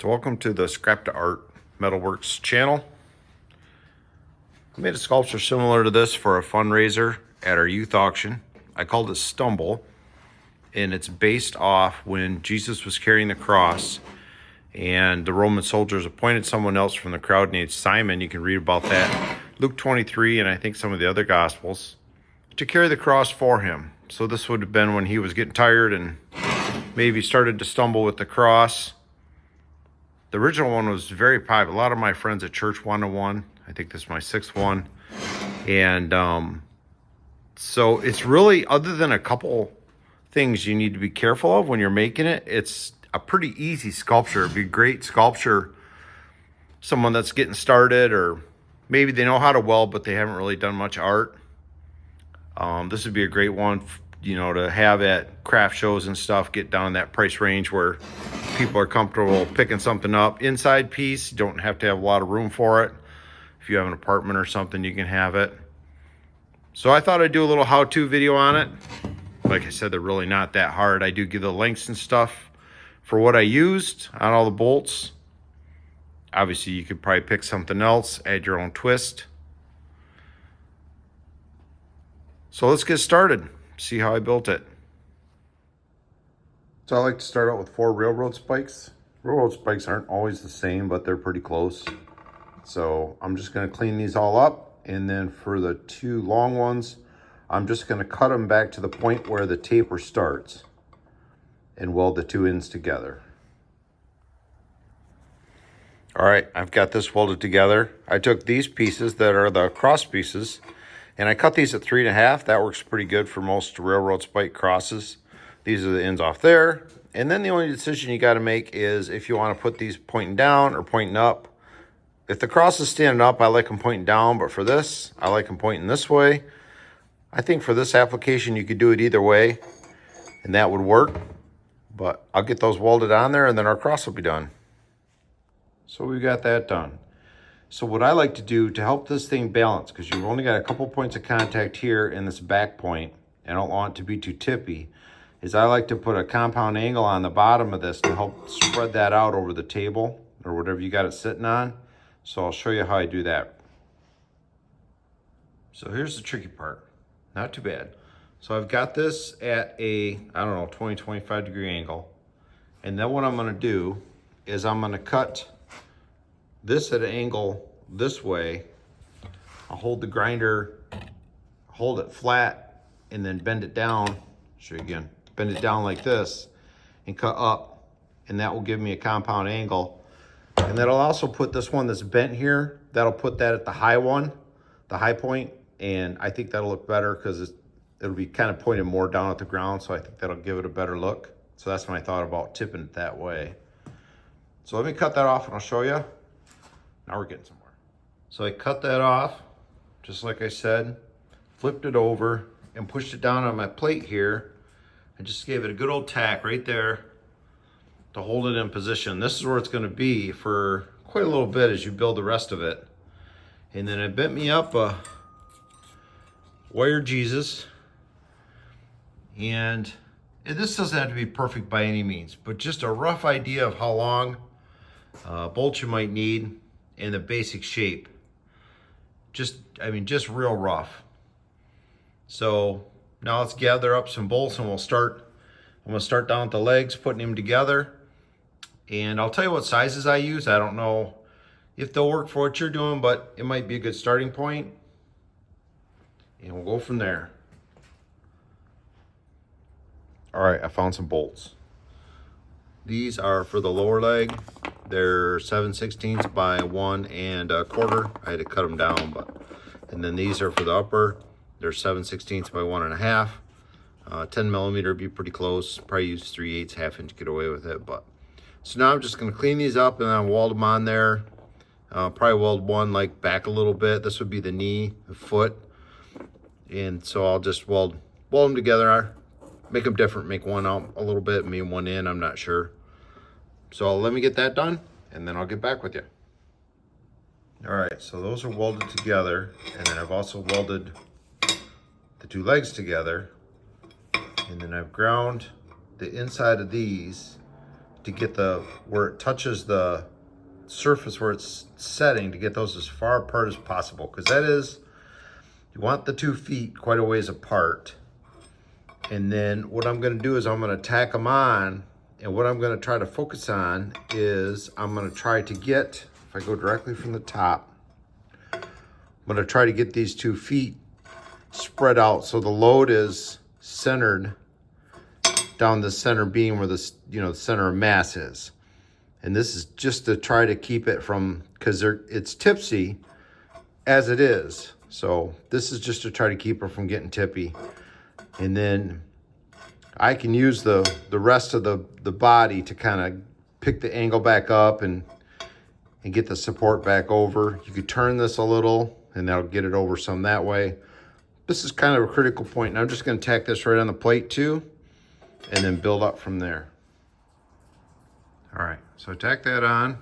So welcome to the Scrap to Art Metalworks channel. I made a sculpture similar to this for a fundraiser at our youth auction. I called it Stumble, and it's based off when Jesus was carrying the cross and the Roman soldiers appointed someone else from the crowd named Simon. You can read about that, Luke 23, and I think some of the other Gospels, to carry the cross for him. So this would have been when he was getting tired and maybe started to stumble with the cross. The original one was very popular. A lot of my friends at church wanted one. I think this is my sixth one. And so it's really, other than a couple things you need to be careful of when you're making it, it's a pretty easy sculpture. It'd be a great sculpture. Someone that's getting started, or maybe they know how to weld, but they haven't really done much art. This would be a great one, you know, to have at craft shows and stuff, get down in that price range where people are comfortable picking something up. Inside piece, you don't have to have a lot of room for it. If you have an apartment or something, you can have it. So I thought I'd do a little how-to video on it. Like I said, they're really not that hard. I do give the links and stuff for what I used on all the bolts. Obviously, you could probably pick something else, add your own twist. So let's get started, see how I built it. So I like to start out with 4 railroad spikes. Railroad spikes aren't always the same, but they're pretty close. So I'm just gonna clean these all up. And then for the 2 long ones, I'm just gonna cut them back to the point where the taper starts and weld the 2 ends together. All right, I've got this welded together. I took these pieces that are the cross pieces, and I cut these at 3.5. That works pretty good for most railroad spike crosses. These are the ends off there. And then the only decision you got to make is if you want to put these pointing down or pointing up. If the cross is standing up, I like them pointing down, but for this, I like them pointing this way. I think for this application, you could do it either way, and that would work. But I'll get those welded on there, and then our cross will be done. So we got that done. So what I like to do to help this thing balance, because you've only got a couple points of contact here in this back point, I don't want it to be too tippy, is I like to put a compound angle on the bottom of this to help spread that out over the table or whatever you got it sitting on. So I'll show you how I do that. So here's the tricky part. Not too bad. So I've got this at a, I don't know, 20, 25 degree angle. And then what I'm gonna do is I'm gonna cut this at an angle this way. I'll hold the grinder, hold it flat, and then bend it down. Show you again. Bend it down like this and cut up, and that will give me a compound angle. And that'll also put this one that's bent here, that'll put that at the high one, the high point, and I think that'll look better because it'll be kind of pointed more down at the ground, so I think that'll give it a better look. So that's when I thought about tipping it that way. So let me cut that off and I'll show you. Now we're getting somewhere. So I cut that off, just like I said, flipped it over and pushed it down on my plate here. I just gave it a good old tack right there to hold it in position. This is where it's gonna be for quite a little bit as you build the rest of it. And then I bent me up a wire Jesus. And this doesn't have to be perfect by any means, but just a rough idea of how long bolts you might need and the basic shape. Just real rough. So now let's gather up some bolts and I'm gonna start down at the legs, putting them together. And I'll tell you what sizes I use. I don't know if they'll work for what you're doing, but it might be a good starting point. And we'll go from there. All right, I found some bolts. These are for the lower leg. They're 7/16 by 1 1/4. I had to cut them down, and then these are for the upper. They're 7/16 by 1 1/2. 10 millimeter would be pretty close. Probably use 3/8, ½ inch, get away with it. But so now I'm just gonna clean these up and then weld them on there. Probably weld one like back a little bit. This would be the knee, the foot. And so I'll just weld them together. Make them different, make one out a little bit, maybe one in, I'm not sure. So let me get that done and then I'll get back with you. All right, so those are welded together, and then I've also welded the 2 legs together, and then I've ground the inside of these to get where it touches the surface where it's setting, to get those as far apart as possible, because that is, you want the 2 feet quite a ways apart. And then what I'm going to do is I'm going to tack them on, and what I'm going to try to focus on is I'm going to try to get, if I go directly from the top, I'm going to try to get these 2 feet spread out so the load is centered down the center beam where the, the center of mass is. And this is just to try to keep it from, because it's tipsy as it is. So this is just to try to keep her from getting tippy. And then I can use the rest of the body to kind of pick the angle back up and get the support back over. You could turn this a little and that'll get it over some that way. This is kind of a critical point, and I'm just going to tack this right on the plate too, and then build up from there. All right, so I tacked that on,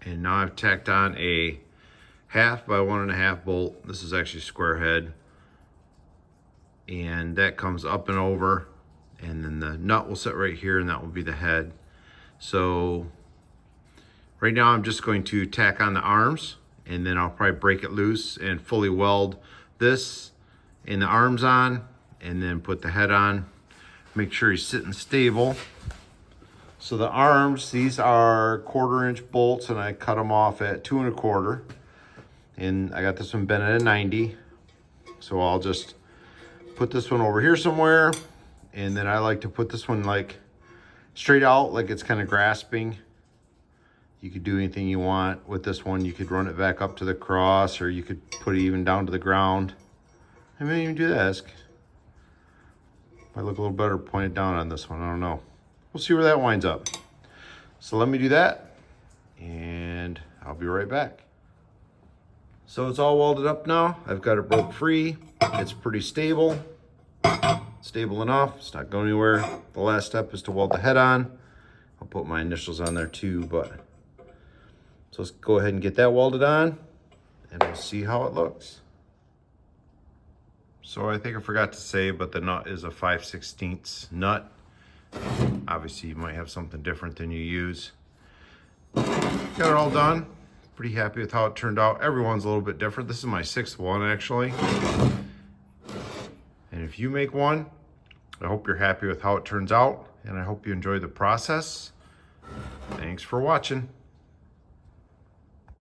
and now I've tacked on a 1/2 by 1.5 bolt. This is actually square head, and that comes up and over, and then the nut will sit right here, and that will be the head. So right now I'm just going to tack on the arms, and then I'll probably break it loose and fully weld this and the arms on, and then put the head on. Make sure he's sitting stable. So the arms, these are 1/4-inch bolts, and I cut them off at 2 1/4. And I got this one bent at a 90. So I'll just put this one over here somewhere, and then I like to put this one like straight out, like it's kind of grasping. You could do anything you want with this one. You could run it back up to the cross, or you could put it even down to the ground. I may even do that. Might look a little better pointed down on this one. I don't know. We'll see where that winds up. So let me do that, and I'll be right back. So it's all welded up now. I've got it broke free. It's pretty stable. Stable enough. It's not going anywhere. The last step is to weld the head on. I'll put my initials on there too, but so let's go ahead and get that welded on, and we'll see how it looks. So I think I forgot to say, but the nut is a 5/16 nut. Obviously you might have something different than you use. Got it all done. Pretty happy with how it turned out. Everyone's a little bit different. This is my 6th one actually. And if you make one, I hope you're happy with how it turns out, and I hope you enjoy the process. Thanks for watching.